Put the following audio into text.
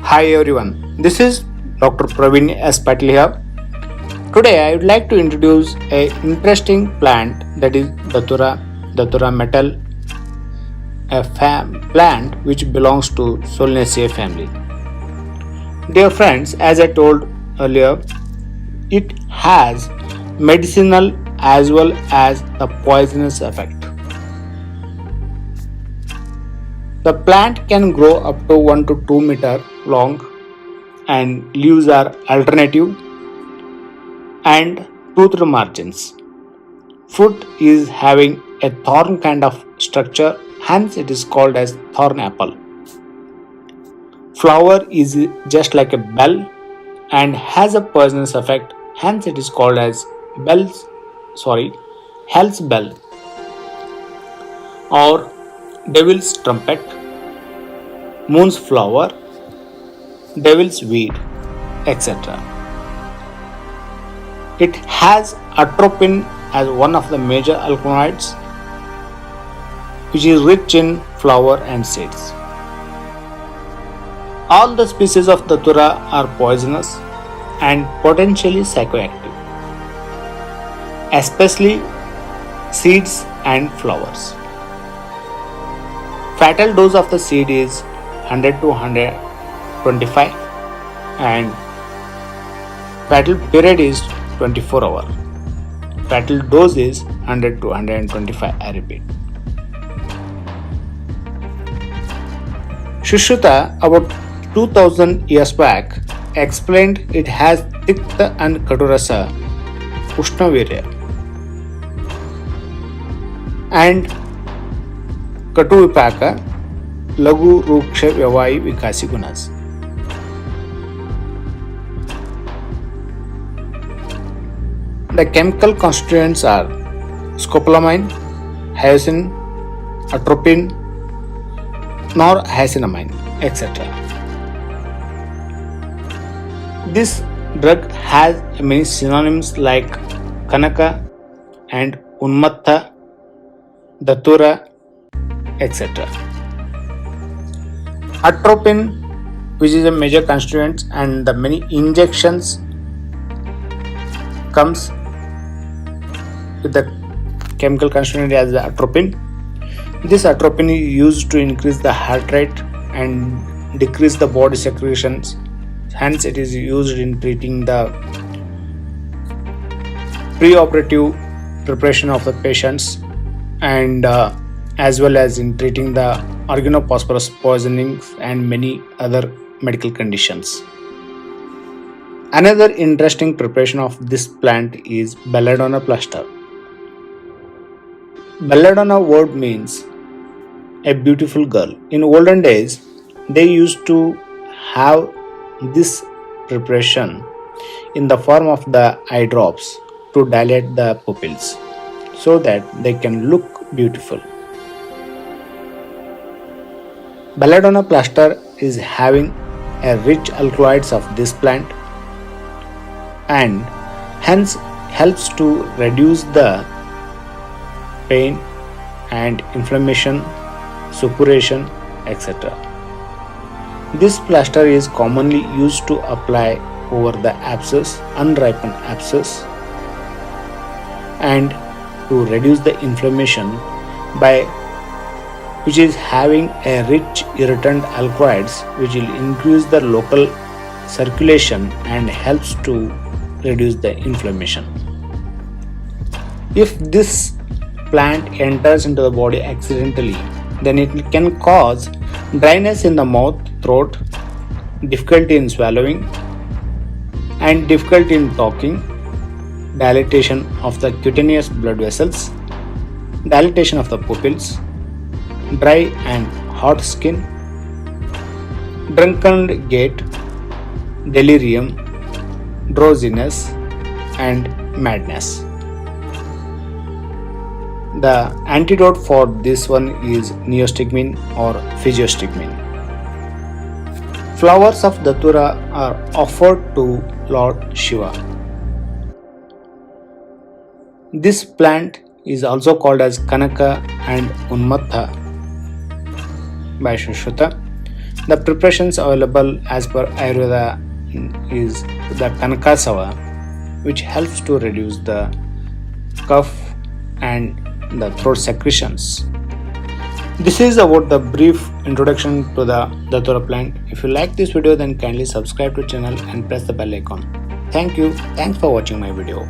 Hi everyone, this is Dr. Praveen S. Patil here. Today I would like to introduce a interesting plant that is Datura metal, a plant which belongs to Solanaceae family. Dear friends, as I told earlier, it has medicinal as well as the poisonous effect. The plant can grow up to 1 to 2 meter long and leaves are alternative and toothed margins. Fruit is having a thorn kind of structure, hence it is called as thorn apple. Flower is just like a bell and has a poisonous effect, hence it is called as hell's bell or devil's trumpet, moon's flower, devil's weed, etc. It has atropine as one of the major alkaloids, which is rich in flower and seeds. All the species of Datura are poisonous and potentially psychoactive, especially seeds and flowers. Fatal dose of the seed is 100 to 125 and fatal period is 24 hours. Fatal dose is 100 to 125, I repeat. Shushruta about 2000 years back explained it has Tikta and Katurasa Ushnavirya and Katu Vipaka Lagu Ruksha Vyavai Vikasi Gunas. The chemical constituents are scopolamine, hyoscine, atropine, norhyacinamide, etc. This drug has many synonyms like Kanaka and Unmattha, Datura, etc. Atropine, which is a major constituent, and the many injections comes with the chemical constituent as the atropine. This atropine is used to increase the heart rate and decrease the body secretions. Hence, it is used in treating the preoperative preparation of the patients and as well as in treating the organophosphorus poisonings and many other medical conditions. Another interesting preparation of this plant is Belladona plaster. Belladona word means a beautiful girl. In olden days, they used to have this preparation in the form of the eye drops to dilate the pupils so that they can look beautiful. Belladona plaster is having a rich alkaloids of this plant and hence helps to reduce the pain and inflammation, suppuration, etc. This plaster is commonly used to apply over the abscess, unripened abscess, and to reduce the inflammation by which is having a rich irritant alkaloids which will increase the local circulation and helps to reduce the inflammation. If this plant enters into the body accidentally, then it can cause dryness in the mouth, throat, difficulty in swallowing, and difficulty in talking, dilatation of the cutaneous blood vessels, dilatation of the pupils, dry and hot skin, drunken gait, delirium, drowsiness, and madness. The antidote for this one is neostigmine or physiostigmine. Flowers of Datura are offered to Lord Shiva. This plant is also called as Kanaka and Unmattha by Shushruta. The preparations available as per Ayurveda is the Kanakasava, which helps to reduce the cough and the throat secretions. This is about the brief introduction to the Datura plant. If you like this video, then kindly subscribe to channel and press the bell icon. Thank you. Thanks for watching my video.